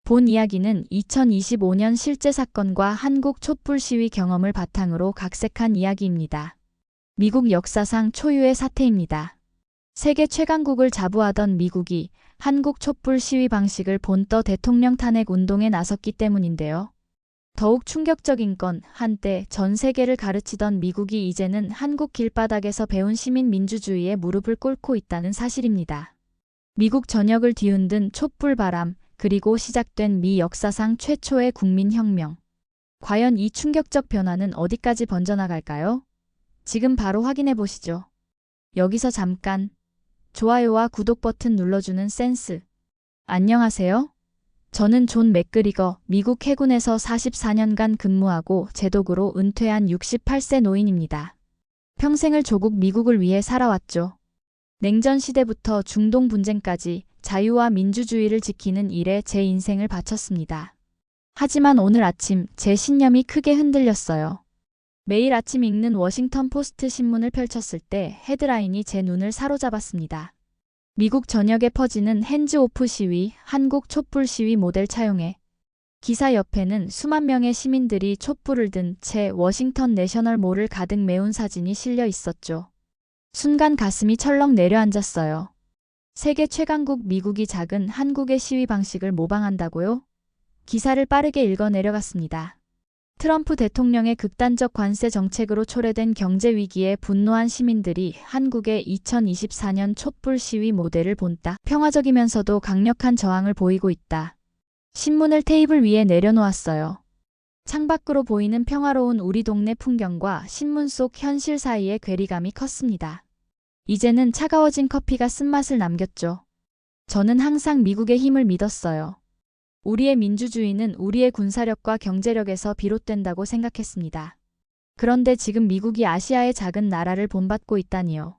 본 이야기는 2025년 실제 사건과 한국 촛불 시위 경험을 바탕으로 각색한 이야기입니다. 미국 역사상 초유의 사태입니다. 세계 최강국을 자부하던 미국이 한국 촛불 시위 방식을 본떠 대통령 탄핵 운동에 나섰기 때문인데요. 더욱 충격적인 건 한때 전 세계를 가르치던 미국이 이제는 한국 길바닥에서 배운 시민 민주주의에 무릎을 꿇고 있다는 사실입니다. 미국 전역을 뒤흔든 촛불 바람, 그리고 시작된 미 역사상 최초의 국민혁명. 과연 이 충격적 변화는 어디까지 번져나갈까요? 지금 바로 확인해 보시죠. 여기서 잠깐 좋아요와 구독 버튼 눌러주는 센스. 안녕하세요. 저는 존 맥그리거, 미국 해군에서 44년간 근무하고 제독으로 은퇴한 68세 노인입니다. 평생을 조국 미국을 위해 살아왔죠. 냉전 시대부터 중동 분쟁까지 자유와 민주주의를 지키는 일에 제 인생을 바쳤습니다. 하지만 오늘 아침 제 신념이 크게 흔들렸어요. 매일 아침 읽는 워싱턴 포스트 신문을 펼쳤을 때 헤드라인이 제 눈을 사로잡았습니다. 미국 전역에 퍼지는 핸즈오프 시위, 한국 촛불 시위 모델 차용해. 기사 옆에는 수만 명의 시민들이 촛불을 든 채 워싱턴 내셔널몰을 가득 메운 사진이 실려 있었죠. 순간 가슴이 철렁 내려앉았어요. 세계 최강국 미국이 작은 한국의 시위 방식을 모방한다고요? 기사를 빠르게 읽어 내려갔습니다. 트럼프 대통령의 극단적 관세 정책으로 초래된 경제 위기에 분노한 시민들이 한국의 2024년 촛불 시위 모델을 본따 평화적이면서도 강력한 저항을 보이고 있다. 신문을 테이블 위에 내려놓았어요. 창밖으로 보이는 평화로운 우리 동네 풍경과 신문 속 현실 사이의 괴리감이 컸습니다. 이제는 차가워진 커피가 쓴맛을 남겼죠. 저는 항상 미국의 힘을 믿었어요. 우리의 민주주의는 우리의 군사력과 경제력에서 비롯된다고 생각했습니다. 그런데 지금 미국이 아시아의 작은 나라를 본받고 있다니요.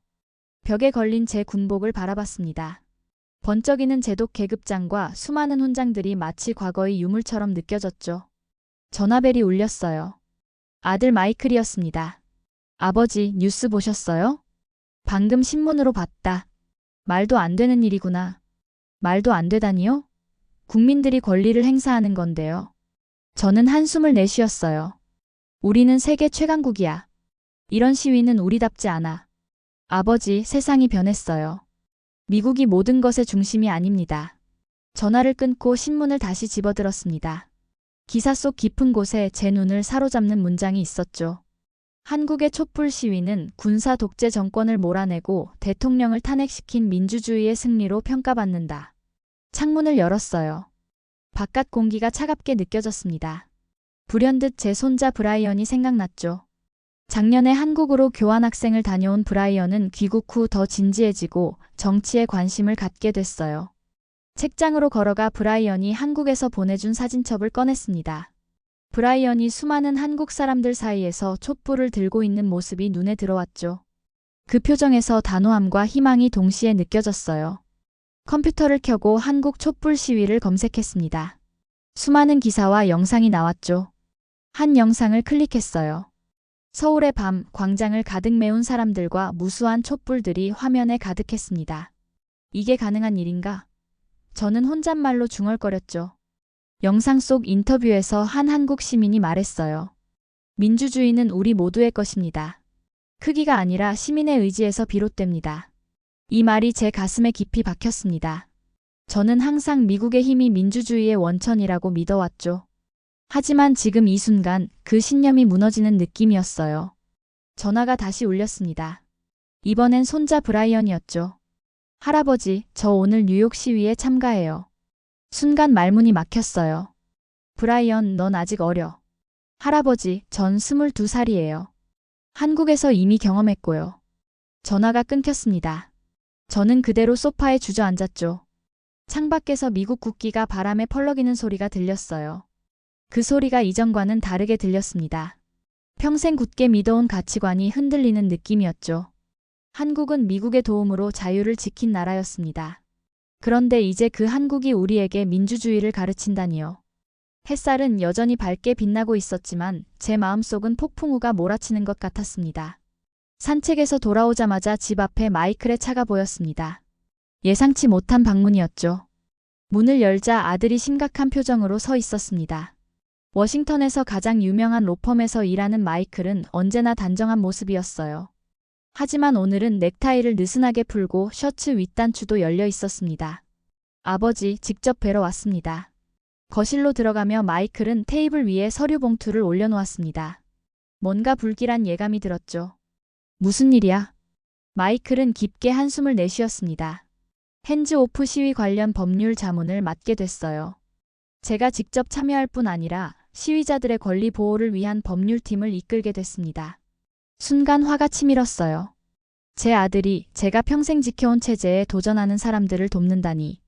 벽에 걸린 제 군복을 바라봤습니다. 번쩍이는 제독 계급장과 수많은 훈장들이 마치 과거의 유물처럼 느껴졌죠. 전화벨이 울렸어요. 아들 마이클이었습니다. 아버지, 뉴스 보셨어요? 방금 신문으로 봤다. 말도 안 되는 일이구나. 말도 안 되다니요? 국민들이 권리를 행사하는 건데요. 저는 한숨을 내쉬었어요. 우리는 세계 최강국이야. 이런 시위는 우리답지 않아. 아버지, 세상이 변했어요. 미국이 모든 것의 중심이 아닙니다. 전화를 끊고 신문을 다시 집어들었습니다. 기사 속 깊은 곳에 제 눈을 사로잡는 문장이 있었죠. 한국의 촛불 시위는 군사 독재 정권을 몰아내고 대통령을 탄핵시킨 민주주의의 승리로 평가받는다. 창문을 열었어요. 바깥 공기가 차갑게 느껴졌습니다. 불현듯 제 손자 브라이언이 생각났죠. 작년에 한국으로 교환학생을 다녀온 브라이언은 귀국 후 더 진지해지고 정치에 관심을 갖게 됐어요. 책장으로 걸어가 브라이언이 한국에서 보내준 사진첩을 꺼냈습니다. 브라이언이 수많은 한국 사람들 사이에서 촛불을 들고 있는 모습이 눈에 들어왔죠. 그 표정에서 단호함과 희망이 동시에 느껴졌어요. 컴퓨터를 켜고 한국 촛불 시위를 검색했습니다. 수많은 기사와 영상이 나왔죠. 한 영상을 클릭했어요. 서울의 밤, 광장을 가득 메운 사람들과 무수한 촛불들이 화면에 가득했습니다. 이게 가능한 일인가? 저는 혼잣말로 중얼거렸죠. 영상 속 인터뷰에서 한 한국 시민이 말했어요. 민주주의는 우리 모두의 것입니다. 크기가 아니라 시민의 의지에서 비롯됩니다. 이 말이 제 가슴에 깊이 박혔습니다. 저는 항상 미국의 힘이 민주주의의 원천이라고 믿어왔죠. 하지만 지금 이 순간 그 신념이 무너지는 느낌이었어요. 전화가 다시 울렸습니다. 이번엔 손자 브라이언이었죠. 할아버지, 저 오늘 뉴욕 시위에 참가해요. 순간 말문이 막혔어요. 브라이언, 넌 아직 어려. 할아버지, 전 22살이에요. 한국에서 이미 경험했고요. 전화가 끊겼습니다. 저는 그대로 소파에 주저앉았죠. 창밖에서 미국 국기가 바람에 펄럭이는 소리가 들렸어요. 그 소리가 이전과는 다르게 들렸습니다. 평생 굳게 믿어온 가치관이 흔들리는 느낌이었죠. 한국은 미국의 도움으로 자유를 지킨 나라였습니다. 그런데 이제 그 한국이 우리에게 민주주의를 가르친다니요. 햇살은 여전히 밝게 빛나고 있었지만 제 마음속은 폭풍우가 몰아치는 것 같았습니다. 산책에서 돌아오자마자 집 앞에 마이클의 차가 보였습니다. 예상치 못한 방문이었죠. 문을 열자 아들이 심각한 표정으로 서 있었습니다. 워싱턴에서 가장 유명한 로펌에서 일하는 마이클은 언제나 단정한 모습이었어요. 하지만 오늘은 넥타이를 느슨하게 풀고 셔츠 윗단추도 열려 있었습니다. 아버지, 직접 뵈러 왔습니다. 거실로 들어가며 마이클은 테이블 위에 서류 봉투를 올려놓았습니다. 뭔가 불길한 예감이 들었죠. 무슨 일이야? 마이클은 깊게 한숨을 내쉬었습니다. 핸즈오프 시위 관련 법률 자문을 맡게 됐어요. 제가 직접 참여할 뿐 아니라 시위자들의 권리 보호를 위한 법률팀을 이끌게 됐습니다. 순간 화가 치밀었어요. 제 아들이 제가 평생 지켜온 체제에 도전하는 사람들을 돕는다니.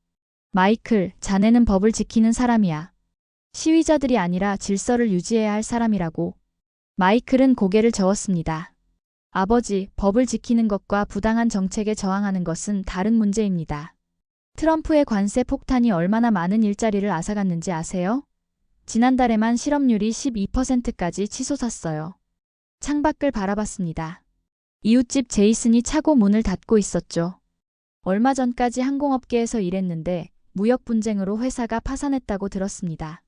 마이클, 자네는 법을 지키는 사람이야. 시위자들이 아니라 질서를 유지해야 할 사람이라고. 마이클은 고개를 저었습니다. 아버지, 법을 지키는 것과 부당한 정책에 저항하는 것은 다른 문제입니다. 트럼프의 관세 폭탄이 얼마나 많은 일자리를 앗아갔는지 아세요? 지난달에만 실업률이 12%까지 치솟았어요. 창밖을 바라봤습니다. 이웃집 제이슨이 차고 문을 닫고 있었죠. 얼마 전까지 항공업계에서 일했는데 무역 분쟁으로 회사가 파산했다고 들었습니다.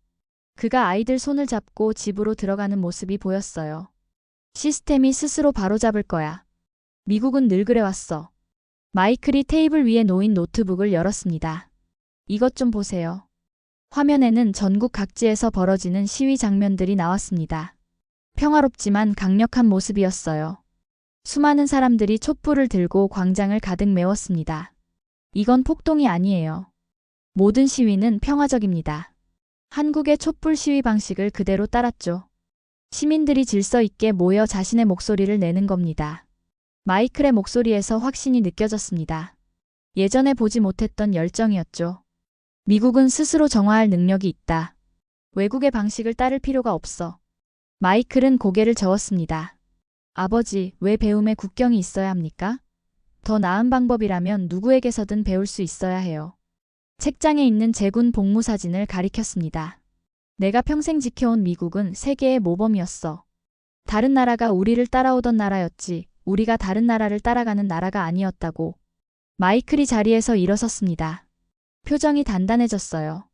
그가 아이들 손을 잡고 집으로 들어가는 모습이 보였어요. 시스템이 스스로 바로잡을 거야. 미국은 늘 그래왔어. 마이클이 테이블 위에 놓인 노트북을 열었습니다. 이것 좀 보세요. 화면에는 전국 각지에서 벌어지는 시위 장면들이 나왔습니다. 평화롭지만 강력한 모습이었어요. 수많은 사람들이 촛불을 들고 광장을 가득 메웠습니다. 이건 폭동이 아니에요. 모든 시위는 평화적입니다. 한국의 촛불 시위 방식을 그대로 따랐죠. 시민들이 질서 있게 모여 자신의 목소리를 내는 겁니다. 마이클의 목소리에서 확신이 느껴졌습니다. 예전에 보지 못했던 열정이었죠. 미국은 스스로 정화할 능력이 있다. 외국의 방식을 따를 필요가 없어. 마이클은 고개를 저었습니다. 아버지, 왜 배움에 국경이 있어야 합니까? 더 나은 방법이라면 누구에게서든 배울 수 있어야 해요. 책장에 있는 제군 복무 사진을 가리켰습니다. 내가 평생 지켜온 미국은 세계의 모범이었어. 다른 나라가 우리를 따라오던 나라였지, 우리가 다른 나라를 따라가는 나라가 아니었다고. 마이클이 자리에서 일어섰습니다. 표정이 단단해졌어요.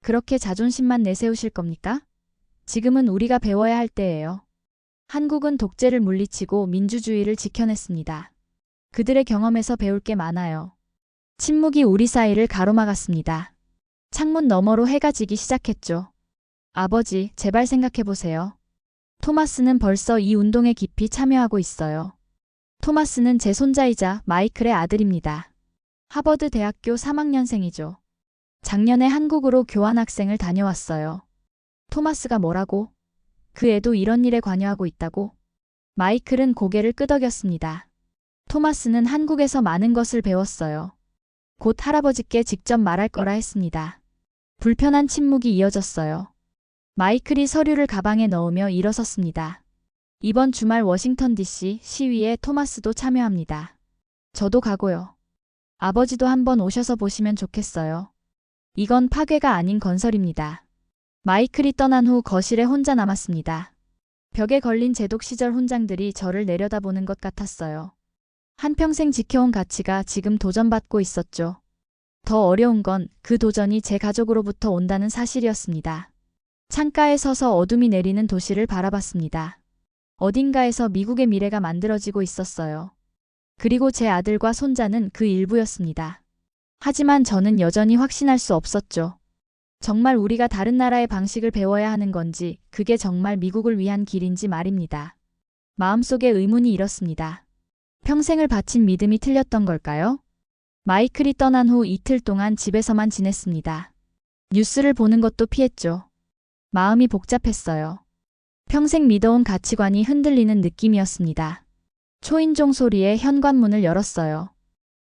그렇게 자존심만 내세우실 겁니까? 지금은 우리가 배워야 할 때예요. 한국은 독재를 물리치고 민주주의를 지켜냈습니다. 그들의 경험에서 배울 게 많아요. 침묵이 우리 사이를 가로막았습니다. 창문 너머로 해가 지기 시작했죠. 아버지, 제발 생각해보세요. 토마스는 벌써 이 운동에 깊이 참여하고 있어요. 토마스는 제 손자이자 마이클의 아들입니다. 하버드 대학교 3학년생이죠. 작년에 한국으로 교환학생을 다녀왔어요. 토마스가 뭐라고? 그 애도 이런 일에 관여하고 있다고? 마이클은 고개를 끄덕였습니다. 토마스는 한국에서 많은 것을 배웠어요. 곧 할아버지께 직접 말할 거라 했습니다. 불편한 침묵이 이어졌어요. 마이클이 서류를 가방에 넣으며 일어섰습니다. 이번 주말 워싱턴 DC 시위에 토마스도 참여합니다. 저도 가고요. 아버지도 한번 오셔서 보시면 좋겠어요. 이건 파괴가 아닌 건설입니다. 마이클이 떠난 후 거실에 혼자 남았습니다. 벽에 걸린 제독 시절 훈장들이 저를 내려다보는 것 같았어요. 한평생 지켜온 가치가 지금 도전받고 있었죠. 더 어려운 건 그 도전이 제 가족으로부터 온다는 사실이었습니다. 창가에 서서 어둠이 내리는 도시를 바라봤습니다. 어딘가에서 미국의 미래가 만들어지고 있었어요. 그리고 제 아들과 손자는 그 일부였습니다. 하지만 저는 여전히 확신할 수 없었죠. 정말 우리가 다른 나라의 방식을 배워야 하는 건지, 그게 정말 미국을 위한 길인지 말입니다. 마음속에 의문이 일었습니다. 평생을 바친 믿음이 틀렸던 걸까요? 마이클이 떠난 후 이틀 동안 집에서만 지냈습니다. 뉴스를 보는 것도 피했죠. 마음이 복잡했어요. 평생 믿어온 가치관이 흔들리는 느낌이었습니다. 초인종 소리에 현관문을 열었어요.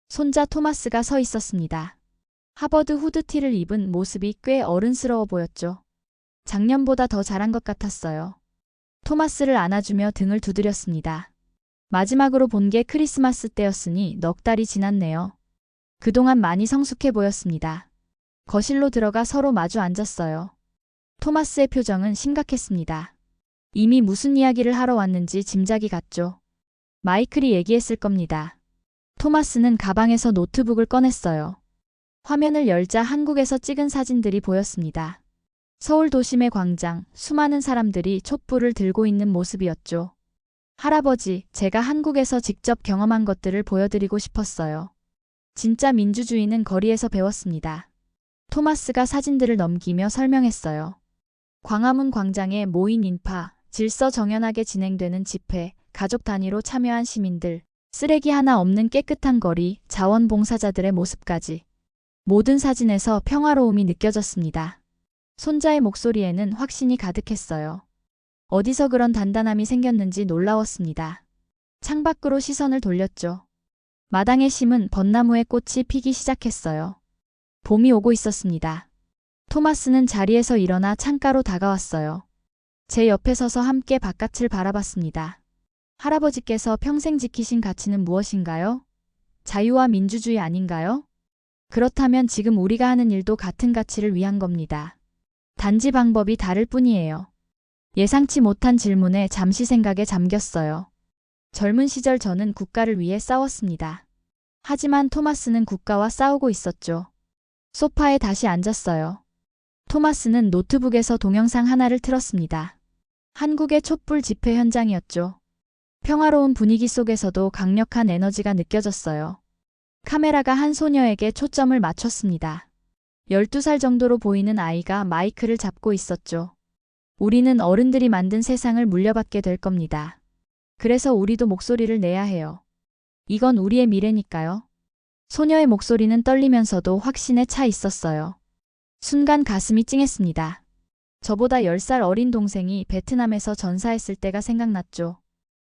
손자 토마스가 서 있었습니다. 하버드 후드티를 입은 모습이 꽤 어른스러워 보였죠. 작년보다 더 자란 것 같았어요. 토마스를 안아주며 등을 두드렸습니다. 마지막으로 본 게 크리스마스 때였으니 넉 달이 지났네요. 그동안 많이 성숙해 보였습니다. 거실로 들어가 서로 마주 앉았어요. 토마스의 표정은 심각했습니다. 이미 무슨 이야기를 하러 왔는지 짐작이 갔죠. 마이클이 얘기했을 겁니다. 토마스는 가방에서 노트북을 꺼냈어요. 화면을 열자 한국에서 찍은 사진들이 보였습니다. 서울 도심의 광장, 수많은 사람들이 촛불을 들고 있는 모습이었죠. 할아버지, 제가 한국에서 직접 경험한 것들을 보여드리고 싶었어요. 진짜 민주주의는 거리에서 배웠습니다. 토마스가 사진들을 넘기며 설명했어요. 광화문 광장에 모인 인파, 질서 정연하게 진행되는 집회, 가족 단위로 참여한 시민들, 쓰레기 하나 없는 깨끗한 거리, 자원봉사자들의 모습까지. 모든 사진에서 평화로움이 느껴졌습니다. 손자의 목소리에는 확신이 가득했어요. 어디서 그런 단단함이 생겼는지 놀라웠습니다. 창밖으로 시선을 돌렸죠. 마당에 심은 벚나무의 꽃이 피기 시작했어요. 봄이 오고 있었습니다. 토마스는 자리에서 일어나 창가로 다가왔어요. 제 옆에 서서 함께 바깥을 바라봤습니다. 할아버지께서 평생 지키신 가치는 무엇인가요? 자유와 민주주의 아닌가요? 그렇다면 지금 우리가 하는 일도 같은 가치를 위한 겁니다. 단지 방법이 다를 뿐이에요. 예상치 못한 질문에 잠시 생각에 잠겼어요. 젊은 시절 저는 국가를 위해 싸웠습니다. 하지만 토마스는 국가와 싸우고 있었죠. 소파에 다시 앉았어요. 토마스는 노트북에서 동영상 하나를 틀었습니다. 한국의 촛불 집회 현장이었죠. 평화로운 분위기 속에서도 강력한 에너지가 느껴졌어요. 카메라가 한 소녀에게 초점을 맞췄습니다. 12살 정도로 보이는 아이가 마이크를 잡고 있었죠. 우리는 어른들이 만든 세상을 물려받게 될 겁니다. 그래서 우리도 목소리를 내야 해요. 이건 우리의 미래니까요. 소녀의 목소리는 떨리면서도 확신에 차 있었어요. 순간 가슴이 찡했습니다. 저보다 10살 어린 동생이 베트남에서 전사했을 때가 생각났죠.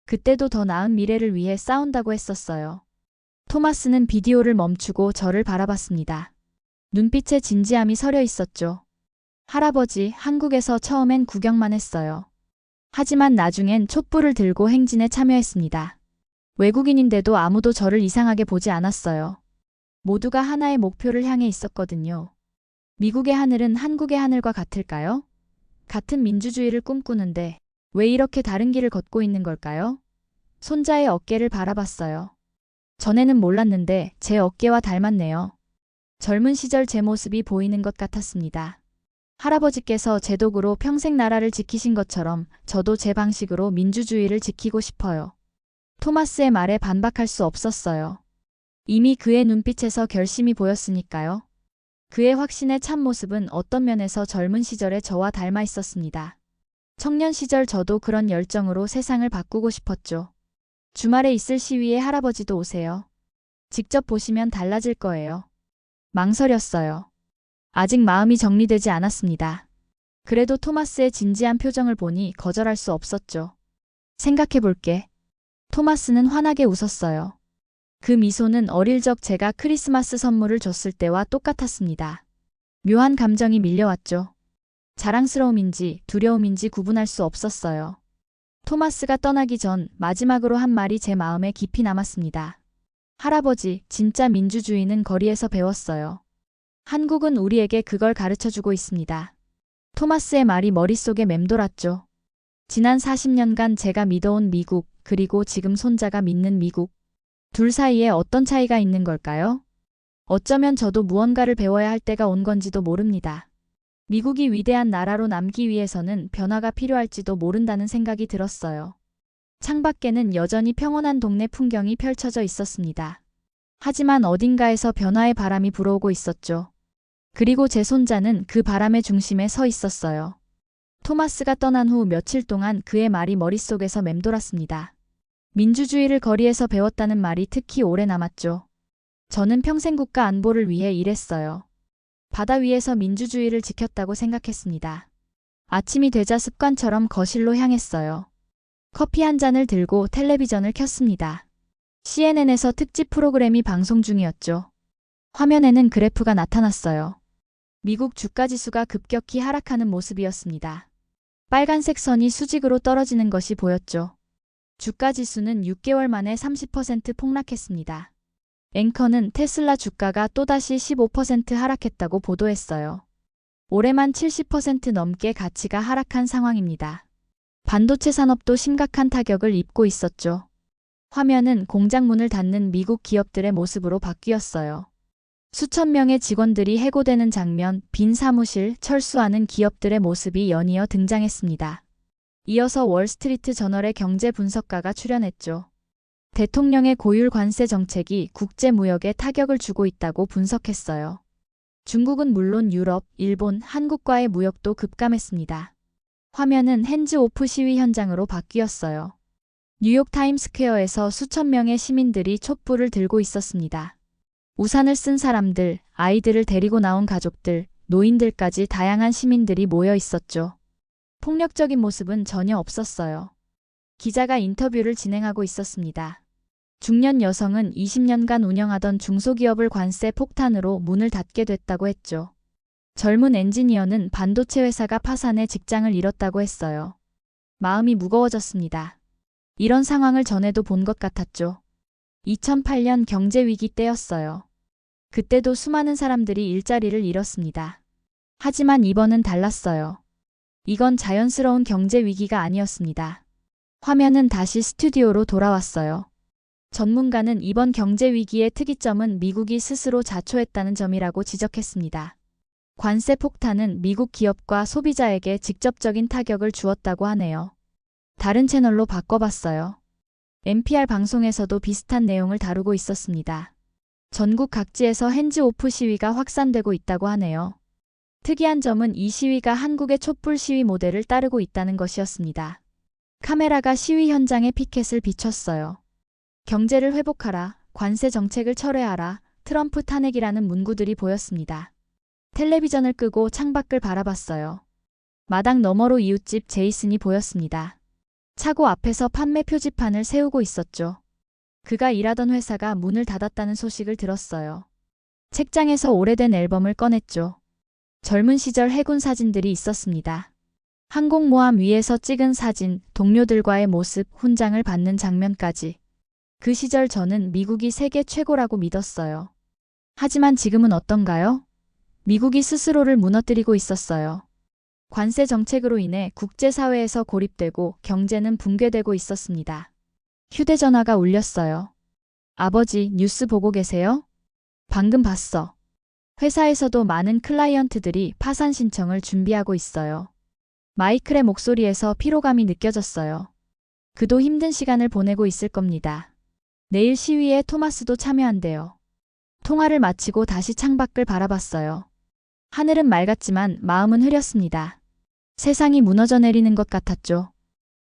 그때도 더 나은 미래를 위해 싸운다고 했었어요. 토마스는 비디오를 멈추고 저를 바라봤습니다. 눈빛에 진지함이 서려 있었죠. 할아버지, 한국에서 처음엔 구경만 했어요. 하지만 나중엔 촛불을 들고 행진에 참여했습니다. 외국인인데도 아무도 저를 이상하게 보지 않았어요. 모두가 하나의 목표를 향해 있었거든요. 미국의 하늘은 한국의 하늘과 같을까요? 같은 민주주의를 꿈꾸는데 왜 이렇게 다른 길을 걷고 있는 걸까요? 손자의 어깨를 바라봤어요. 전에는 몰랐는데 제 어깨와 닮았네요. 젊은 시절 제 모습이 보이는 것 같았습니다. 할아버지께서 제 도구로 평생 나라를 지키신 것처럼 저도 제 방식으로 민주주의를 지키고 싶어요. 토마스의 말에 반박할 수 없었어요. 이미 그의 눈빛에서 결심이 보였으니까요. 그의 확신의 참모습은 어떤 면에서 젊은 시절의 저와 닮아 있었습니다. 청년 시절 저도 그런 열정으로 세상을 바꾸고 싶었죠. 주말에 있을 시위에 할아버지도 오세요. 직접 보시면 달라질 거예요. 망설였어요. 아직 마음이 정리되지 않았습니다. 그래도 토마스의 진지한 표정을 보니 거절할 수 없었죠. 생각해 볼게. 토마스는 환하게 웃었어요. 그 미소는 어릴 적 제가 크리스마스 선물을 줬을 때와 똑같았습니다. 묘한 감정이 밀려왔죠. 자랑스러움인지 두려움인지 구분할 수 없었어요. 토마스가 떠나기 전 마지막으로 한 말이 제 마음에 깊이 남았습니다. 할아버지, 진짜 민주주의는 거리에서 배웠어요. 한국은 우리에게 그걸 가르쳐주고 있습니다. 토마스의 말이 머릿속에 맴돌았죠. 지난 40년간 제가 믿어온 미국, 그리고 지금 손자가 믿는 미국. 둘 사이에 어떤 차이가 있는 걸까요? 어쩌면 저도 무언가를 배워야 할 때가 온 건지도 모릅니다. 미국이 위대한 나라로 남기 위해서는 변화가 필요할지도 모른다는 생각이 들었어요. 창밖에는 여전히 평온한 동네 풍경이 펼쳐져 있었습니다. 하지만 어딘가에서 변화의 바람이 불어오고 있었죠. 그리고 제 손자는 그 바람의 중심에 서 있었어요. 토마스가 떠난 후 며칠 동안 그의 말이 머릿속에서 맴돌았습니다. 민주주의를 거리에서 배웠다는 말이 특히 오래 남았죠. 저는 평생 국가 안보를 위해 일했어요. 바다 위에서 민주주의를 지켰다고 생각했습니다. 아침이 되자 습관처럼 거실로 향했어요. 커피 한 잔을 들고 텔레비전을 켰습니다. CNN에서 특집 프로그램이 방송 중이었죠. 화면에는 그래프가 나타났어요. 미국 주가지수가 급격히 하락하는 모습이었습니다. 빨간색 선이 수직으로 떨어지는 것이 보였죠. 주가지수는 6개월 만에 30% 폭락했습니다. 앵커는 테슬라 주가가 또다시 15% 하락했다고 보도했어요. 올해만 70% 넘게 가치가 하락한 상황입니다. 반도체 산업도 심각한 타격을 입고 있었죠. 화면은 공장 문을 닫는 미국 기업들의 모습으로 바뀌었어요. 수천 명의 직원들이 해고되는 장면, 빈 사무실, 철수하는 기업들의 모습이 연이어 등장했습니다. 이어서 월스트리트 저널의 경제 분석가가 출연했죠. 대통령의 고율 관세 정책이 국제 무역에 타격을 주고 있다고 분석했어요. 중국은 물론 유럽, 일본, 한국과의 무역도 급감했습니다. 화면은 핸즈오프 시위 현장으로 바뀌었어요. 뉴욕 타임스퀘어에서 수천 명의 시민들이 촛불을 들고 있었습니다. 우산을 쓴 사람들, 아이들을 데리고 나온 가족들, 노인들까지 다양한 시민들이 모여 있었죠. 폭력적인 모습은 전혀 없었어요. 기자가 인터뷰를 진행하고 있었습니다. 중년 여성은 20년간 운영하던 중소기업을 관세 폭탄으로 문을 닫게 됐다고 했죠. 젊은 엔지니어는 반도체 회사가 파산해 직장을 잃었다고 했어요. 마음이 무거워졌습니다. 이런 상황을 전에도 본 것 같았죠. 2008년 경제위기 때였어요. 그때도 수많은 사람들이 일자리를 잃었습니다. 하지만 이번은 달랐어요. 이건 자연스러운 경제위기가 아니었습니다. 화면은 다시 스튜디오로 돌아왔어요. 전문가는 이번 경제위기의 특이점은 미국이 스스로 자초했다는 점이라고 지적했습니다. 관세 폭탄은 미국 기업과 소비자에게 직접적인 타격을 주었다고 하네요. 다른 채널로 바꿔봤어요. NPR 방송에서도 비슷한 내용을 다루고 있었습니다. 전국 각지에서 핸즈오프 시위가 확산되고 있다고 하네요. 특이한 점은 이 시위가 한국의 촛불 시위 모델을 따르고 있다는 것이었습니다. 카메라가 시위 현장의 피켓을 비췄어요. 경제를 회복하라, 관세 정책을 철회하라, 트럼프 탄핵이라는 문구들이 보였습니다. 텔레비전을 끄고 창밖을 바라봤어요. 마당 너머로 이웃집 제이슨이 보였습니다. 차고 앞에서 판매 표지판을 세우고 있었죠. 그가 일하던 회사가 문을 닫았다는 소식을 들었어요. 책장에서 오래된 앨범을 꺼냈죠. 젊은 시절 해군 사진들이 있었습니다. 항공모함 위에서 찍은 사진, 동료들과의 모습, 훈장을 받는 장면까지. 그 시절 저는 미국이 세계 최고라고 믿었어요. 하지만 지금은 어떤가요? 미국이 스스로를 무너뜨리고 있었어요. 관세 정책으로 인해 국제사회에서 고립되고 경제는 붕괴되고 있었습니다. 휴대전화가 울렸어요. 아버지, 뉴스 보고 계세요? 방금 봤어. 회사에서도 많은 클라이언트들이 파산 신청을 준비하고 있어요. 마이클의 목소리에서 피로감이 느껴졌어요. 그도 힘든 시간을 보내고 있을 겁니다. 내일 시위에 토마스도 참여한대요. 통화를 마치고 다시 창밖을 바라봤어요. 하늘은 맑았지만 마음은 흐렸습니다. 세상이 무너져 내리는 것 같았죠.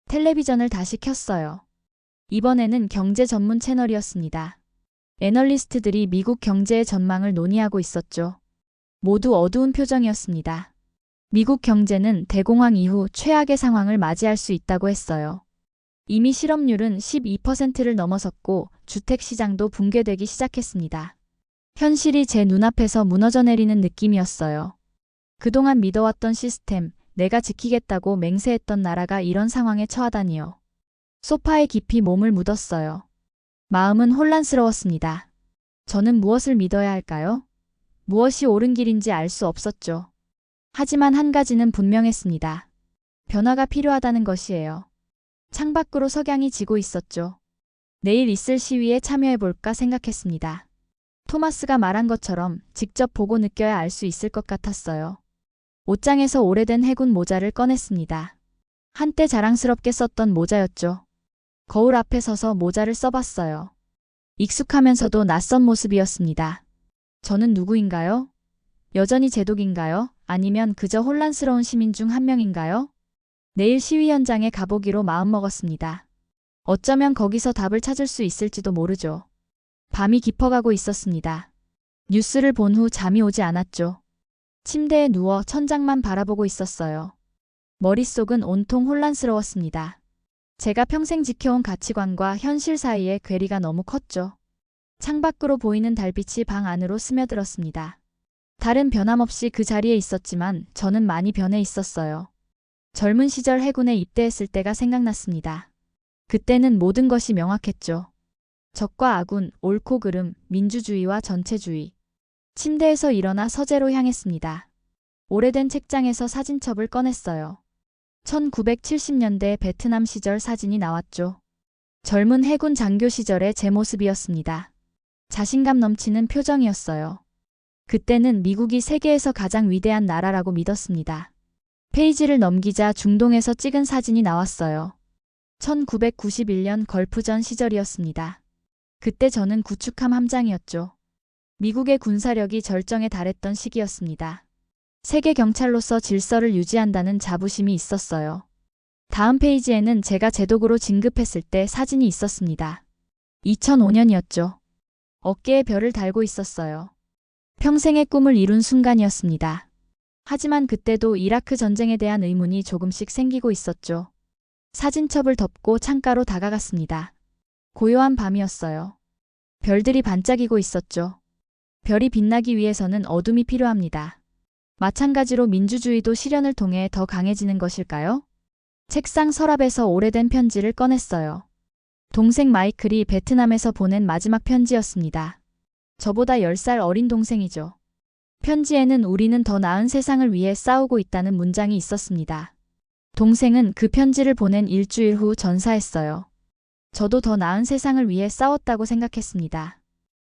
텔레비전을 다시 켰어요. 이번에는 경제 전문 채널이었습니다. 애널리스트들이 미국 경제의 전망을 논의하고 있었죠. 모두 어두운 표정이었습니다. 미국 경제는 대공황 이후 최악의 상황을 맞이할 수 있다고 했어요. 이미 실업률은 12%를 넘어섰고 주택 시장도 붕괴되기 시작했습니다. 현실이 제 눈앞에서 무너져 내리는 느낌이었어요. 그동안 믿어왔던 시스템, 내가 지키겠다고 맹세했던 나라가 이런 상황에 처하다니요. 소파에 깊이 몸을 묻었어요. 마음은 혼란스러웠습니다. 저는 무엇을 믿어야 할까요? 무엇이 옳은 길인지 알 수 없었죠. 하지만 한 가지는 분명했습니다. 변화가 필요하다는 것이에요. 창밖으로 석양이 지고 있었죠. 내일 있을 시위에 참여해볼까 생각했습니다. 토마스가 말한 것처럼 직접 보고 느껴야 알 수 있을 것 같았어요. 옷장에서 오래된 해군 모자를 꺼냈습니다. 한때 자랑스럽게 썼던 모자였죠. 거울 앞에 서서 모자를 써봤어요. 익숙하면서도 낯선 모습이었습니다. 저는 누구인가요? 여전히 제독인가요? 아니면 그저 혼란스러운 시민 중 한 명인가요? 내일 시위 현장에 가보기로 마음먹었습니다. 어쩌면 거기서 답을 찾을 수 있을지도 모르죠. 밤이 깊어가고 있었습니다. 뉴스를 본 후 잠이 오지 않았죠. 침대에 누워 천장만 바라보고 있었어요. 머릿속은 온통 혼란스러웠습니다. 제가 평생 지켜온 가치관과 현실 사이의 괴리가 너무 컸죠. 창밖으로 보이는 달빛이 방 안으로 스며들었습니다. 달은 변함없이 그 자리에 있었지만 저는 많이 변해 있었어요. 젊은 시절 해군에 입대했을 때가 생각났습니다. 그때는 모든 것이 명확했죠. 적과 아군, 옳고 그름, 민주주의와 전체주의. 침대에서 일어나 서재로 향했습니다. 오래된 책장에서 사진첩을 꺼냈어요. 1970년대 베트남 시절 사진이 나왔죠. 젊은 해군 장교 시절의 제 모습이었습니다. 자신감 넘치는 표정이었어요. 그때는 미국이 세계에서 가장 위대한 나라라고 믿었습니다. 페이지를 넘기자 중동에서 찍은 사진이 나왔어요. 1991년 걸프전 시절이었습니다. 그때 저는 구축함 함장이었죠. 미국의 군사력이 절정에 달했던 시기였습니다. 세계 경찰로서 질서를 유지한다는 자부심이 있었어요. 다음 페이지에는 제가 제독으로 진급했을 때 사진이 있었습니다. 2005년이었죠. 어깨에 별을 달고 있었어요. 평생의 꿈을 이룬 순간이었습니다. 하지만 그때도 이라크 전쟁에 대한 의문이 조금씩 생기고 있었죠. 사진첩을 덮고 창가로 다가갔습니다. 고요한 밤이었어요. 별들이 반짝이고 있었죠. 별이 빛나기 위해서는 어둠이 필요합니다. 마찬가지로 민주주의도 시련을 통해 더 강해지는 것일까요? 책상 서랍에서 오래된 편지를 꺼냈어요. 동생 마이클이 베트남에서 보낸 마지막 편지였습니다. 저보다 10살 어린 동생이죠. 편지에는 우리는 더 나은 세상을 위해 싸우고 있다는 문장이 있었습니다. 동생은 그 편지를 보낸 일주일 후 전사했어요. 저도 더 나은 세상을 위해 싸웠다고 생각했습니다.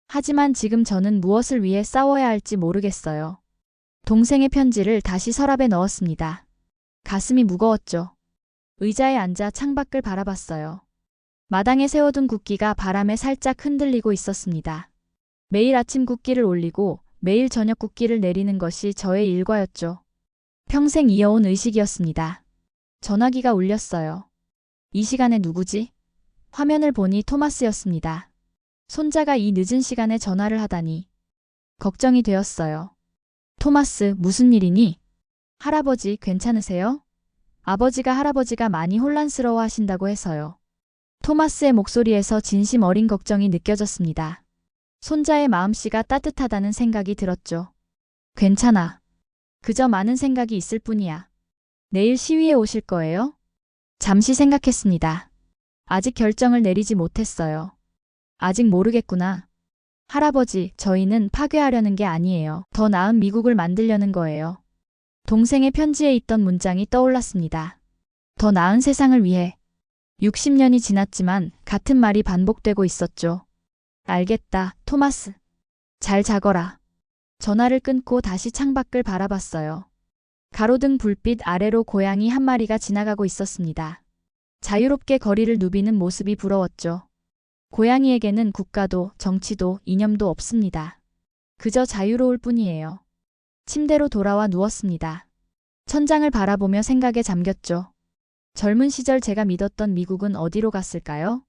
하지만 지금 저는 무엇을 위해 싸워야 할지 모르겠어요. 동생의 편지를 다시 서랍에 넣었습니다. 가슴이 무거웠죠. 의자에 앉아 창밖을 바라봤어요. 마당에 세워둔 국기가 바람에 살짝 흔들리고 있었습니다. 매일 아침 국기를 올리고 매일 저녁 국기를 내리는 것이 저의 일과였죠. 평생 이어온 의식이었습니다. 전화기가 울렸어요. 이 시간에 누구지? 화면을 보니 토마스였습니다. 손자가 이 늦은 시간에 전화를 하다니. 걱정이 되었어요. 토마스, 무슨 일이니? 할아버지, 괜찮으세요? 아버지가 할아버지가 많이 혼란스러워 하신다고 해서요. 토마스의 목소리에서 진심 어린 걱정이 느껴졌습니다. 손자의 마음씨가 따뜻하다는 생각이 들었죠. 괜찮아. 그저 많은 생각이 있을 뿐이야. 내일 시위에 오실 거예요? 잠시 생각했습니다. 아직 결정을 내리지 못했어요. 아직 모르겠구나. 할아버지, 저희는 파괴하려는 게 아니에요. 더 나은 미국을 만들려는 거예요. 동생의 편지에 있던 문장이 떠올랐습니다. 더 나은 세상을 위해. 60년이 지났지만 같은 말이 반복되고 있었죠. 알겠다, 토마스. 잘 자거라. 전화를 끊고 다시 창밖을 바라봤어요. 가로등 불빛 아래로 고양이 한 마리가 지나가고 있었습니다. 자유롭게 거리를 누비는 모습이 부러웠죠. 고양이에게는 국가도 정치도 이념도 없습니다. 그저 자유로울 뿐이에요. 침대로 돌아와 누웠습니다. 천장을 바라보며 생각에 잠겼죠. 젊은 시절 제가 믿었던 미국은 어디로 갔을까요?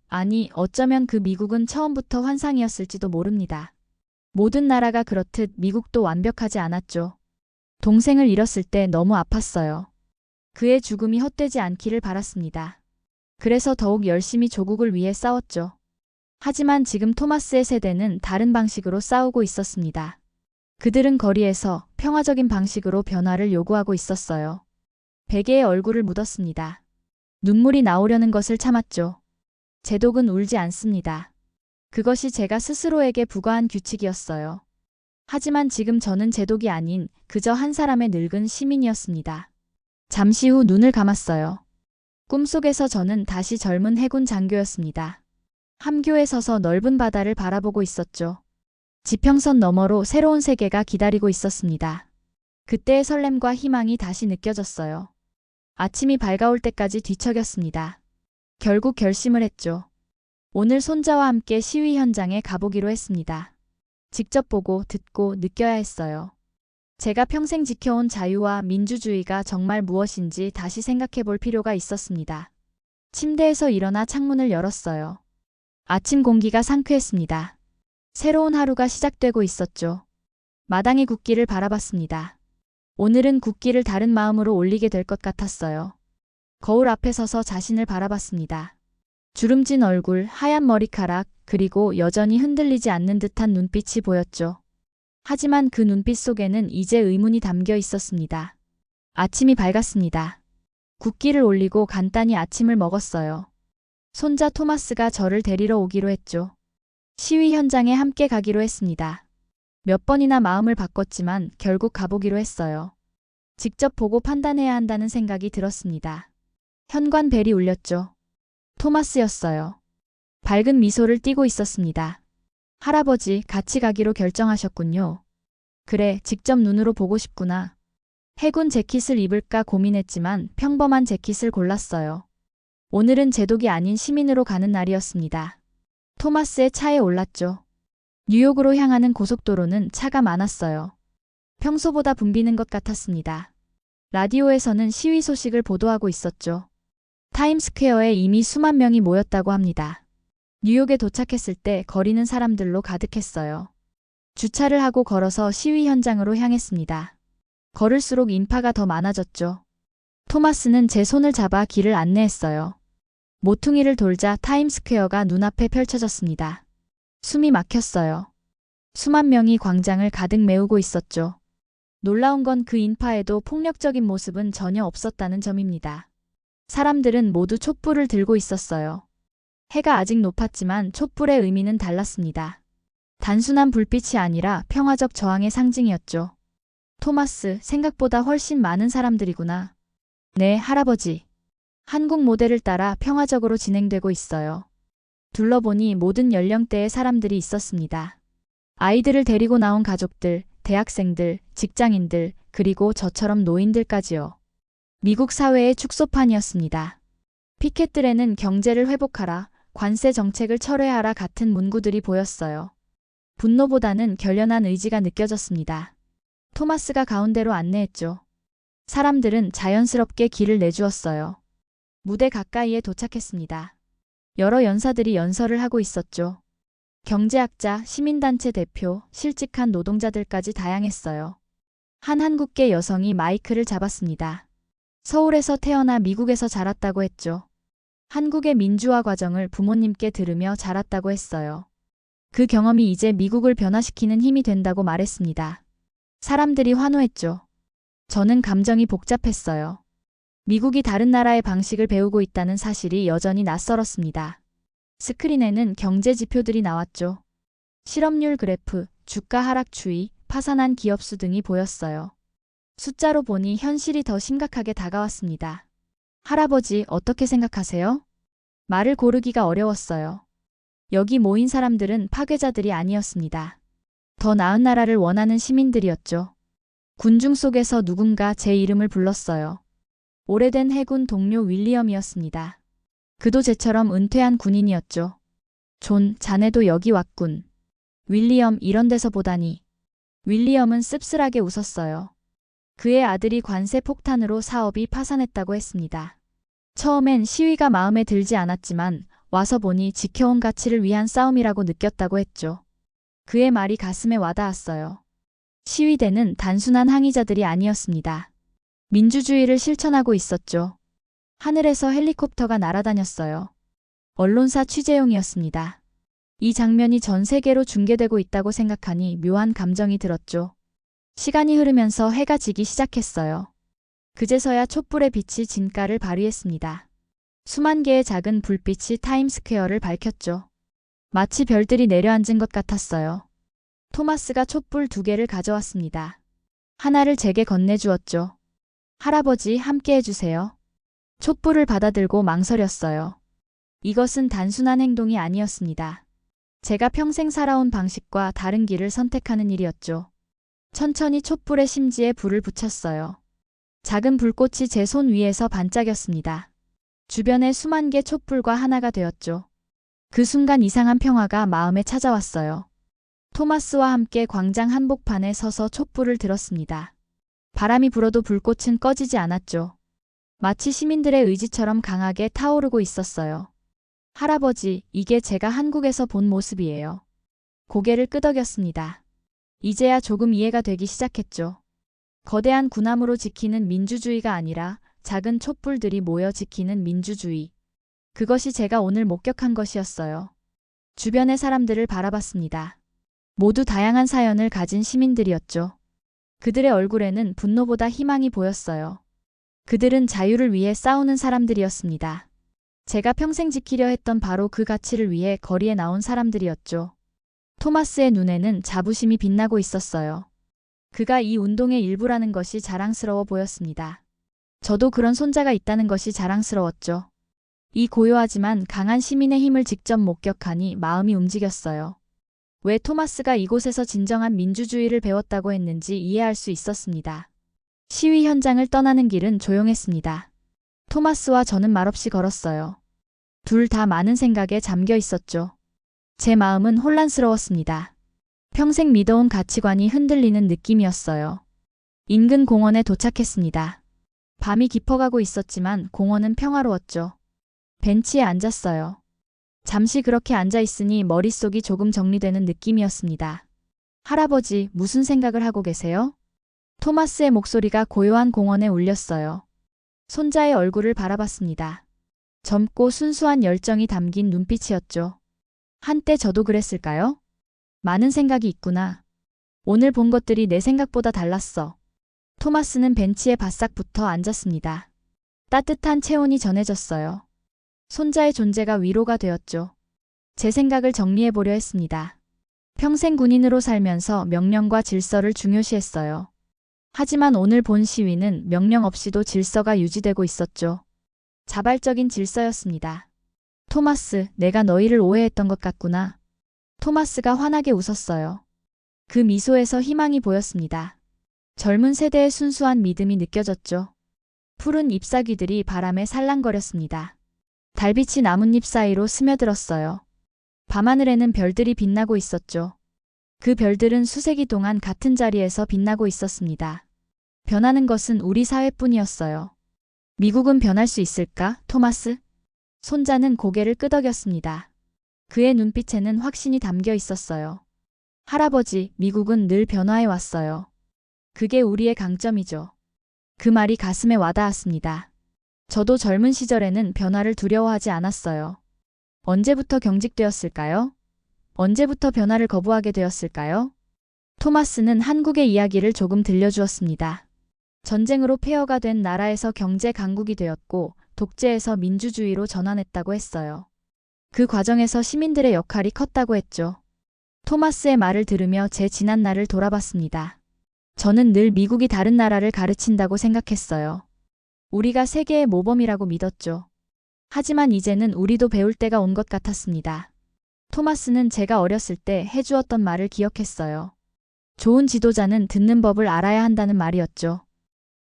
아니, 어쩌면 그 미국은 처음부터 환상이었을지도 모릅니다. 모든 나라가 그렇듯 미국도 완벽하지 않았죠. 동생을 잃었을 때 너무 아팠어요. 그의 죽음이 헛되지 않기를 바랐습니다. 그래서 더욱 열심히 조국을 위해 싸웠죠. 하지만 지금 토마스의 세대는 다른 방식으로 싸우고 있었습니다. 그들은 거리에서 평화적인 방식으로 변화를 요구하고 있었어요. 베개에 얼굴을 묻었습니다. 눈물이 나오려는 것을 참았죠. 제독은 울지 않습니다. 그것이 제가 스스로에게 부과한 규칙이었어요. 하지만 지금 저는 제독이 아닌 그저 한 사람의 늙은 시민이었습니다. 잠시 후 눈을 감았어요. 꿈속에서 저는 다시 젊은 해군 장교였습니다. 함교에 서서 넓은 바다를 바라보고 있었죠. 지평선 너머로 새로운 세계가 기다리고 있었습니다. 그때의 설렘과 희망이 다시 느껴졌어요. 아침이 밝아올 때까지 뒤척였습니다. 결국 결심을 했죠. 오늘 손자와 함께 시위 현장에 가보기로 했습니다. 직접 보고 듣고 느껴야 했어요. 제가 평생 지켜온 자유와 민주주의가 정말 무엇인지 다시 생각해 볼 필요가 있었습니다. 침대에서 일어나 창문을 열었어요. 아침 공기가 상쾌했습니다. 새로운 하루가 시작되고 있었죠. 마당의 국기를 바라봤습니다. 오늘은 국기를 다른 마음으로 올리게 될 것 같았어요. 거울 앞에 서서 자신을 바라봤습니다. 주름진 얼굴, 하얀 머리카락, 그리고 여전히 흔들리지 않는 듯한 눈빛이 보였죠. 하지만 그 눈빛 속에는 이제 의문이 담겨 있었습니다. 아침이 밝았습니다. 국기를 올리고 간단히 아침을 먹었어요. 손자 토마스가 저를 데리러 오기로 했죠. 시위 현장에 함께 가기로 했습니다. 몇 번이나 마음을 바꿨지만 결국 가보기로 했어요. 직접 보고 판단해야 한다는 생각이 들었습니다. 현관 벨이 울렸죠. 토마스였어요. 밝은 미소를 띠고 있었습니다. 할아버지, 같이 가기로 결정하셨군요. 그래, 직접 눈으로 보고 싶구나. 해군 재킷을 입을까 고민했지만 평범한 재킷을 골랐어요. 오늘은 제독이 아닌 시민으로 가는 날이었습니다. 토마스의 차에 올랐죠. 뉴욕으로 향하는 고속도로는 차가 많았어요. 평소보다 붐비는 것 같았습니다. 라디오에서는 시위 소식을 보도하고 있었죠. 타임스퀘어에 이미 수만 명이 모였다고 합니다. 뉴욕에 도착했을 때 거리는 사람들로 가득했어요. 주차를 하고 걸어서 시위 현장으로 향했습니다. 걸을수록 인파가 더 많아졌죠. 토마스는 제 손을 잡아 길을 안내했어요. 모퉁이를 돌자 타임스퀘어가 눈앞에 펼쳐졌습니다. 숨이 막혔어요. 수만 명이 광장을 가득 메우고 있었죠. 놀라운 건 그 인파에도 폭력적인 모습은 전혀 없었다는 점입니다. 사람들은 모두 촛불을 들고 있었어요. 해가 아직 높았지만 촛불의 의미는 달랐습니다. 단순한 불빛이 아니라 평화적 저항의 상징이었죠. 토마스, 생각보다 훨씬 많은 사람들이구나. 네, 할아버지. 한국 모델을 따라 평화적으로 진행되고 있어요. 둘러보니 모든 연령대의 사람들이 있었습니다. 아이들을 데리고 나온 가족들, 대학생들, 직장인들, 그리고 저처럼 노인들까지요. 미국 사회의 축소판이었습니다. 피켓들에는 경제를 회복하라, 관세 정책을 철회하라 같은 문구들이 보였어요. 분노보다는 결연한 의지가 느껴졌습니다. 토마스가 가운데로 안내했죠. 사람들은 자연스럽게 길을 내주었어요. 무대 가까이에 도착했습니다. 여러 연사들이 연설을 하고 있었죠. 경제학자, 시민단체 대표, 실직한 노동자들까지 다양했어요. 한 한국계 여성이 마이크를 잡았습니다. 서울에서 태어나 미국에서 자랐다고 했죠. 한국의 민주화 과정을 부모님께 들으며 자랐다고 했어요. 그 경험이 이제 미국을 변화시키는 힘이 된다고 말했습니다. 사람들이 환호했죠. 저는 감정이 복잡했어요. 미국이 다른 나라의 방식을 배우고 있다는 사실이 여전히 낯설었습니다. 스크린에는 경제 지표들이 나왔죠. 실업률 그래프, 주가 하락 추이, 파산한 기업수 등이 보였어요. 숫자로 보니 현실이 더 심각하게 다가왔습니다. 할아버지, 어떻게 생각하세요? 말을 고르기가 어려웠어요. 여기 모인 사람들은 파괴자들이 아니었습니다. 더 나은 나라를 원하는 시민들이었죠. 군중 속에서 누군가 제 이름을 불렀어요. 오래된 해군 동료 윌리엄이었습니다. 그도 제처럼 은퇴한 군인이었죠. 존, 자네도 여기 왔군. 윌리엄, 이런 데서 보다니. 윌리엄은 씁쓸하게 웃었어요. 그의 아들이 관세 폭탄으로 사업이 파산했다고 했습니다. 처음엔 시위가 마음에 들지 않았지만 와서 보니 지켜온 가치를 위한 싸움이라고 느꼈다고 했죠. 그의 말이 가슴에 와닿았어요. 시위대는 단순한 항의자들이 아니었습니다. 민주주의를 실천하고 있었죠. 하늘에서 헬리콥터가 날아다녔어요. 언론사 취재용이었습니다. 이 장면이 전 세계로 중계되고 있다고 생각하니 묘한 감정이 들었죠. 시간이 흐르면서 해가 지기 시작했어요. 그제서야 촛불의 빛이 진가를 발휘했습니다. 수만 개의 작은 불빛이 타임스퀘어를 밝혔죠. 마치 별들이 내려앉은 것 같았어요. 토마스가 촛불 2개를 가져왔습니다. 하나를 제게 건네주었죠. 할아버지, 함께 해주세요. 촛불을 받아들고 망설였어요. 이것은 단순한 행동이 아니었습니다. 제가 평생 살아온 방식과 다른 길을 선택하는 일이었죠. 천천히 촛불의 심지에 불을 붙였어요. 작은 불꽃이 제 손 위에서 반짝였습니다. 주변에 수만 개 촛불과 하나가 되었죠. 그 순간 이상한 평화가 마음에 찾아왔어요. 토마스와 함께 광장 한복판에 서서 촛불을 들었습니다. 바람이 불어도 불꽃은 꺼지지 않았죠. 마치 시민들의 의지처럼 강하게 타오르고 있었어요. 할아버지, 이게 제가 한국에서 본 모습이에요. 고개를 끄덕였습니다. 이제야 조금 이해가 되기 시작했죠. 거대한 군함으로 지키는 민주주의가 아니라 작은 촛불들이 모여 지키는 민주주의. 그것이 제가 오늘 목격한 것이었어요. 주변의 사람들을 바라봤습니다. 모두 다양한 사연을 가진 시민들이었죠. 그들의 얼굴에는 분노보다 희망이 보였어요. 그들은 자유를 위해 싸우는 사람들이었습니다. 제가 평생 지키려 했던 바로 그 가치를 위해 거리에 나온 사람들이었죠. 토마스의 눈에는 자부심이 빛나고 있었어요. 그가 이 운동의 일부라는 것이 자랑스러워 보였습니다. 저도 그런 손자가 있다는 것이 자랑스러웠죠. 이 고요하지만 강한 시민의 힘을 직접 목격하니 마음이 움직였어요. 왜 토마스가 이곳에서 진정한 민주주의를 배웠다고 했는지 이해할 수 있었습니다. 시위 현장을 떠나는 길은 조용했습니다. 토마스와 저는 말없이 걸었어요. 둘 다 많은 생각에 잠겨 있었죠. 제 마음은 혼란스러웠습니다. 평생 믿어온 가치관이 흔들리는 느낌이었어요. 인근 공원에 도착했습니다. 밤이 깊어가고 있었지만 공원은 평화로웠죠. 벤치에 앉았어요. 잠시 그렇게 앉아 있으니 머릿속이 조금 정리되는 느낌이었습니다. 할아버지, 무슨 생각을 하고 계세요? 토마스의 목소리가 고요한 공원에 울렸어요. 손자의 얼굴을 바라봤습니다. 젊고 순수한 열정이 담긴 눈빛이었죠. 한때 저도 그랬을까요? 많은 생각이 있구나. 오늘 본 것들이 내 생각보다 달랐어. 토마스는 벤치에 바싹 붙어 앉았습니다. 따뜻한 체온이 전해졌어요. 손자의 존재가 위로가 되었죠. 제 생각을 정리해보려 했습니다. 평생 군인으로 살면서 명령과 질서를 중요시했어요. 하지만 오늘 본 시위는 명령 없이도 질서가 유지되고 있었죠. 자발적인 질서였습니다. 토마스, 내가 너희를 오해했던 것 같구나. 토마스가 환하게 웃었어요. 그 미소에서 희망이 보였습니다. 젊은 세대의 순수한 믿음이 느껴졌죠. 푸른 잎사귀들이 바람에 살랑거렸습니다. 달빛이 나뭇잎 사이로 스며들었어요. 밤하늘에는 별들이 빛나고 있었죠. 그 별들은 수세기 동안 같은 자리에서 빛나고 있었습니다. 변하는 것은 우리 사회뿐이었어요. 미국은 변할 수 있을까, 토마스? 손자는 고개를 끄덕였습니다. 그의 눈빛에는 확신이 담겨 있었어요. 할아버지, 미국은 늘 변화해 왔어요. 그게 우리의 강점이죠. 그 말이 가슴에 와닿았습니다. 저도 젊은 시절에는 변화를 두려워하지 않았어요. 언제부터 경직되었을까요? 언제부터 변화를 거부하게 되었을까요? 토마스는 한국의 이야기를 조금 들려주었습니다. 전쟁으로 폐허가 된 나라에서 경제 강국이 되었고 독재에서 민주주의로 전환했다고 했어요. 그 과정에서 시민들의 역할이 컸다고 했죠. 토마스의 말을 들으며 제 지난 날을 돌아봤습니다. 저는 늘 미국이 다른 나라를 가르친다고 생각했어요. 우리가 세계의 모범이라고 믿었죠. 하지만 이제는 우리도 배울 때가 온 것 같았습니다. 토마스는 제가 어렸을 때 해주었던 말을 기억했어요. 좋은 지도자는 듣는 법을 알아야 한다는 말이었죠.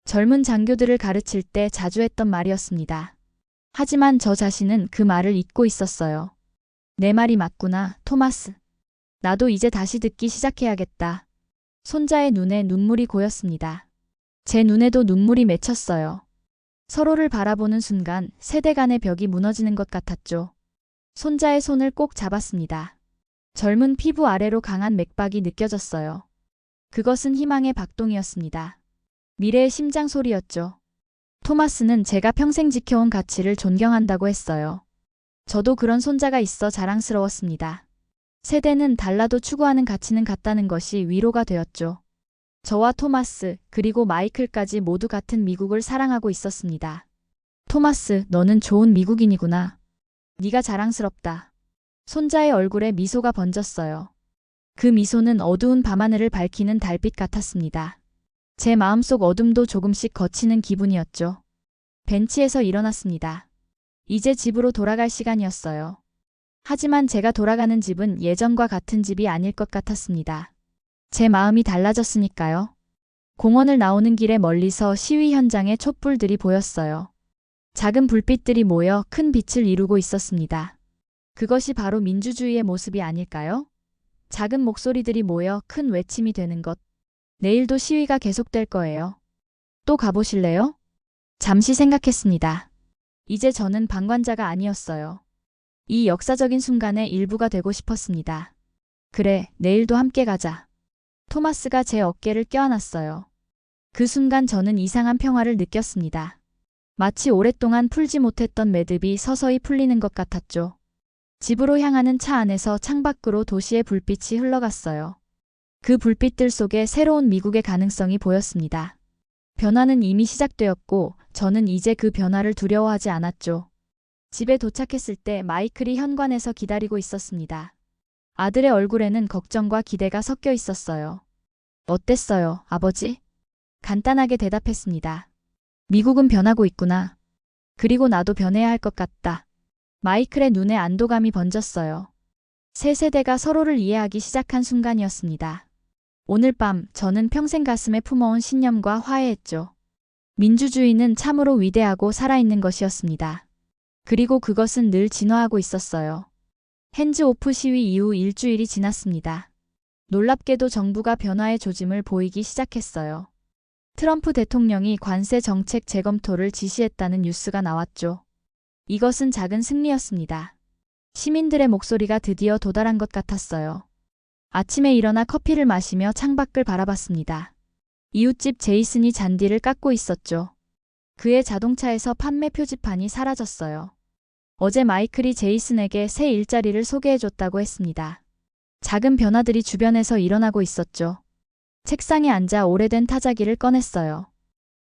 젊은 장교들을 가르칠 때 자주 했던 말이었습니다. 하지만 저 자신은 그 말을 잊고 있었어요. 내 말이 맞구나, 토마스. 나도 이제 다시 듣기 시작해야겠다. 손자의 눈에 눈물이 고였습니다. 제 눈에도 눈물이 맺혔어요. 서로를 바라보는 순간 세대 간의 벽이 무너지는 것 같았죠. 손자의 손을 꼭 잡았습니다. 젊은 피부 아래로 강한 맥박이 느껴졌어요. 그것은 희망의 박동이었습니다. 미래의 심장 소리였죠. 토마스는 제가 평생 지켜온 가치를 존경한다고 했어요. 저도 그런 손자가 있어 자랑스러웠습니다. 세대는 달라도 추구하는 가치는 같다는 것이 위로가 되었죠. 저와 토마스, 그리고 마이클까지 모두 같은 미국을 사랑하고 있었습니다. 토마스, 너는 좋은 미국인이구나. 네가 자랑스럽다. 손자의 얼굴에 미소가 번졌어요. 그 미소는 어두운 밤하늘을 밝히는 달빛 같았습니다. 제 마음속 어둠도 조금씩 걷히는 기분이었죠. 벤치에서 일어났습니다. 이제 집으로 돌아갈 시간이었어요. 하지만 제가 돌아가는 집은 예전과 같은 집이 아닐 것 같았습니다. 제 마음이 달라졌으니까요. 공원을 나오는 길에 멀리서 시위 현장의 촛불들이 보였어요. 작은 불빛들이 모여 큰 빛을 이루고 있었습니다. 그것이 바로 민주주의의 모습이 아닐까요? 작은 목소리들이 모여 큰 외침이 되는 것. 내일도 시위가 계속될 거예요. 또 가보실래요? 잠시 생각했습니다. 이제 저는 방관자가 아니었어요. 이 역사적인 순간의 일부가 되고 싶었습니다. 그래, 내일도 함께 가자. 토마스가 제 어깨를 껴안았어요. 그 순간 저는 이상한 평화를 느꼈습니다. 마치 오랫동안 풀지 못했던 매듭이 서서히 풀리는 것 같았죠. 집으로 향하는 차 안에서 창밖으로 도시의 불빛이 흘러갔어요. 그 불빛들 속에 새로운 미국의 가능성이 보였습니다. 변화는 이미 시작되었고 저는 이제 그 변화를 두려워하지 않았죠. 집에 도착했을 때 마이클이 현관에서 기다리고 있었습니다. 아들의 얼굴에는 걱정과 기대가 섞여 있었어요. 어땠어요, 아버지? 간단하게 대답했습니다. 미국은 변하고 있구나. 그리고 나도 변해야 할 것 같다. 마이클의 눈에 안도감이 번졌어요. 세 세대가 서로를 이해하기 시작한 순간이었습니다. 오늘 밤 저는 평생 가슴에 품어온 신념과 화해했죠. 민주주의는 참으로 위대하고 살아있는 것이었습니다. 그리고 그것은 늘 진화하고 있었어요. 핸즈 오프 시위 이후 일주일이 지났습니다. 놀랍게도 정부가 변화의 조짐을 보이기 시작했어요. 트럼프 대통령이 관세 정책 재검토를 지시했다는 뉴스가 나왔죠. 이것은 작은 승리였습니다. 시민들의 목소리가 드디어 도달한 것 같았어요. 아침에 일어나 커피를 마시며 창밖을 바라봤습니다. 이웃집 제이슨이 잔디를 깎고 있었죠. 그의 자동차에서 판매 표지판이 사라졌어요. 어제 마이클이 제이슨에게 새 일자리를 소개해줬다고 했습니다. 작은 변화들이 주변에서 일어나고 있었죠. 책상에 앉아 오래된 타자기를 꺼냈어요.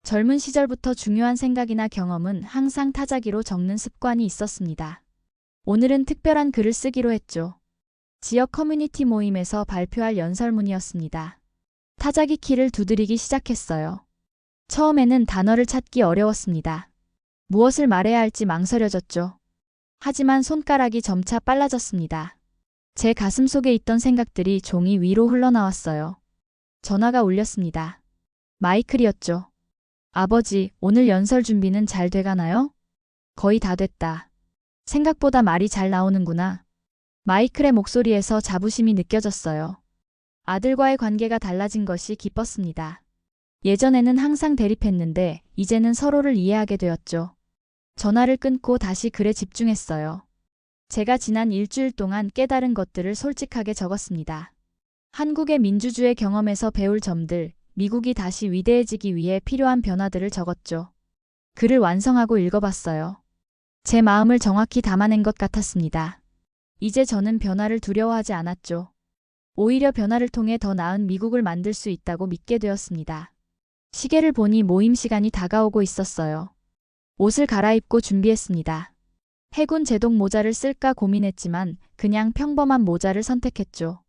젊은 시절부터 중요한 생각이나 경험은 항상 타자기로 적는 습관이 있었습니다. 오늘은 특별한 글을 쓰기로 했죠. 지역 커뮤니티 모임에서 발표할 연설문이었습니다. 타자기 키를 두드리기 시작했어요. 처음에는 단어를 찾기 어려웠습니다. 무엇을 말해야 할지 망설여졌죠. 하지만 손가락이 점차 빨라졌습니다. 제 가슴 속에 있던 생각들이 종이 위로 흘러나왔어요. 전화가 울렸습니다. 마이클이었죠. 아버지, 오늘 연설 준비는 잘 돼가나요? 거의 다 됐다. 생각보다 말이 잘 나오는구나. 마이클의 목소리에서 자부심이 느껴졌어요. 아들과의 관계가 달라진 것이 기뻤습니다. 예전에는 항상 대립했는데 이제는 서로를 이해하게 되었죠. 전화를 끊고 다시 글에 집중했어요. 제가 지난 일주일 동안 깨달은 것들을 솔직하게 적었습니다. 한국의 민주주의 경험에서 배울 점들, 미국이 다시 위대해지기 위해 필요한 변화들을 적었죠. 글을 완성하고 읽어봤어요. 제 마음을 정확히 담아낸 것 같았습니다. 이제 저는 변화를 두려워하지 않았죠. 오히려 변화를 통해 더 나은 미국을 만들 수 있다고 믿게 되었습니다. 시계를 보니 모임 시간이 다가오고 있었어요. 옷을 갈아입고 준비했습니다. 해군 제독 모자를 쓸까 고민했지만 그냥 평범한 모자를 선택했죠.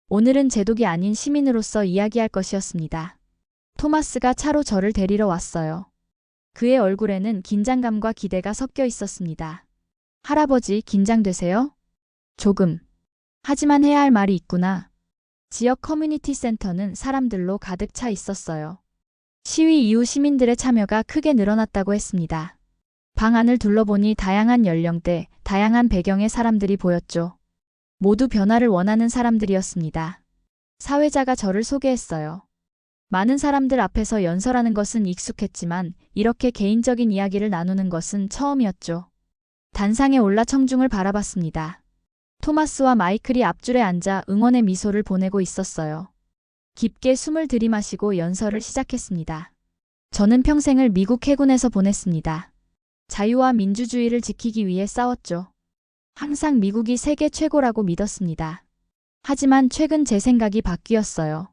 오늘은 제독이 아닌 시민으로서 이야기할 것이었습니다. 토마스가 차로 저를 데리러 왔어요. 그의 얼굴에는 긴장감과 기대가 섞여 있었습니다. 할아버지, 긴장되세요? 조금. 하지만 해야 할 말이 있구나. 지역 커뮤니티 센터는 사람들로 가득 차 있었어요. 시위 이후 시민들의 참여가 크게 늘어났다고 했습니다. 방 안을 둘러보니 다양한 연령대, 다양한 배경의 사람들이 보였죠. 모두 변화를 원하는 사람들이었습니다. 사회자가 저를 소개했어요. 많은 사람들 앞에서 연설하는 것은 익숙했지만 이렇게 개인적인 이야기를 나누는 것은 처음이었죠. 단상에 올라 청중을 바라봤습니다. 토마스와 마이클이 앞줄에 앉아 응원의 미소를 보내고 있었어요. 깊게 숨을 들이마시고 연설을 시작했습니다. 저는 평생을 미국 해군에서 보냈습니다. 자유와 민주주의를 지키기 위해 싸웠죠. 항상 미국이 세계 최고라고 믿었습니다. 하지만 최근 제 생각이 바뀌었어요.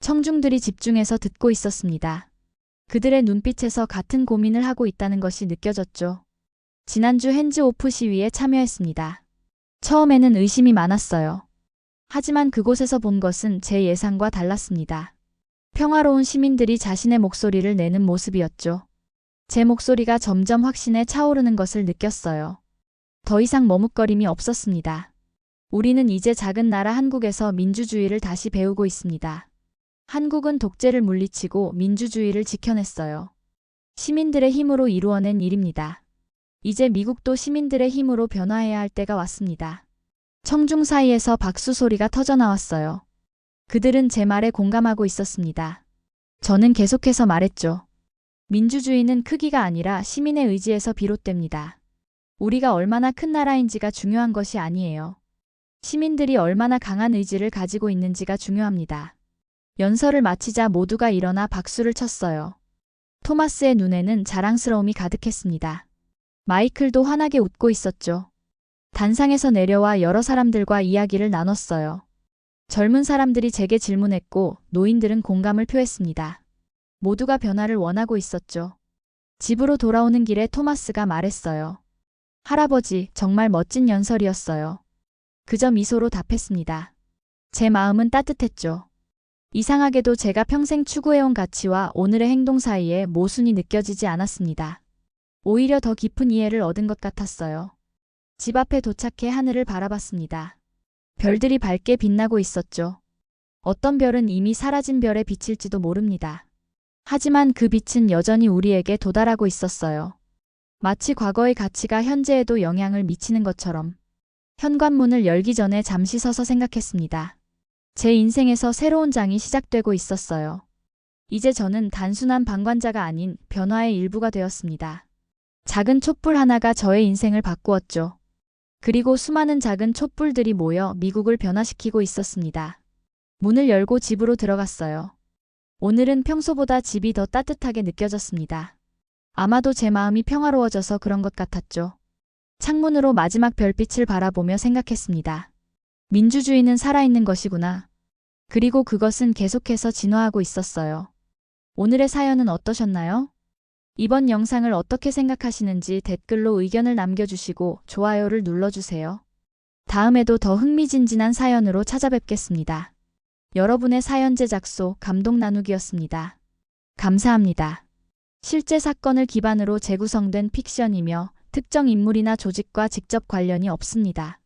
청중들이 집중해서 듣고 있었습니다. 그들의 눈빛에서 같은 고민을 하고 있다는 것이 느껴졌죠. 지난주 핸즈 오프 시위에 참여했습니다. 처음에는 의심이 많았어요. 하지만 그곳에서 본 것은 제 예상과 달랐습니다. 평화로운 시민들이 자신의 목소리를 내는 모습이었죠. 제 목소리가 점점 확신에 차오르는 것을 느꼈어요. 더 이상 머뭇거림이 없었습니다. 우리는 이제 작은 나라 한국에서 민주주의를 다시 배우고 있습니다. 한국은 독재를 물리치고 민주주의를 지켜냈어요. 시민들의 힘으로 이루어낸 일입니다. 이제 미국도 시민들의 힘으로 변화해야 할 때가 왔습니다. 청중 사이에서 박수 소리가 터져나왔어요. 그들은 제 말에 공감하고 있었습니다. 저는 계속해서 말했죠. 민주주의는 크기가 아니라 시민의 의지에서 비롯됩니다. 우리가 얼마나 큰 나라인지가 중요한 것이 아니에요. 시민들이 얼마나 강한 의지를 가지고 있는지가 중요합니다. 연설을 마치자 모두가 일어나 박수를 쳤어요. 토마스의 눈에는 자랑스러움이 가득했습니다. 마이클도 환하게 웃고 있었죠. 단상에서 내려와 여러 사람들과 이야기를 나눴어요. 젊은 사람들이 제게 질문했고 노인들은 공감을 표했습니다. 모두가 변화를 원하고 있었죠. 집으로 돌아오는 길에 토마스가 말했어요. 할아버지, 정말 멋진 연설이었어요. 그저 미소로 답했습니다. 제 마음은 따뜻했죠. 이상하게도 제가 평생 추구해온 가치와 오늘의 행동 사이에 모순이 느껴지지 않았습니다. 오히려 더 깊은 이해를 얻은 것 같았어요. 집 앞에 도착해 하늘을 바라봤습니다. 별들이 밝게 빛나고 있었죠. 어떤 별은 이미 사라진 별의 빛일지도 모릅니다. 하지만 그 빛은 여전히 우리에게 도달하고 있었어요. 마치 과거의 가치가 현재에도 영향을 미치는 것처럼. 현관문을 열기 전에 잠시 서서 생각했습니다. 제 인생에서 새로운 장이 시작되고 있었어요. 이제 저는 단순한 방관자가 아닌 변화의 일부가 되었습니다. 작은 촛불 하나가 저의 인생을 바꾸었죠. 그리고 수많은 작은 촛불들이 모여 미국을 변화시키고 있었습니다. 문을 열고 집으로 들어갔어요. 오늘은 평소보다 집이 더 따뜻하게 느껴졌습니다. 아마도 제 마음이 평화로워져서 그런 것 같았죠. 창문으로 마지막 별빛을 바라보며 생각했습니다. 민주주의는 살아있는 것이구나. 그리고 그것은 계속해서 진화하고 있었어요. 오늘의 사연은 어떠셨나요? 이번 영상을 어떻게 생각하시는지 댓글로 의견을 남겨주시고 좋아요를 눌러주세요. 다음에도 더 흥미진진한 사연으로 찾아뵙겠습니다. 여러분의 사연 제작소 감동 나누기였습니다. 감사합니다. 실제 사건을 기반으로 재구성된 픽션이며 특정 인물이나 조직과 직접 관련이 없습니다.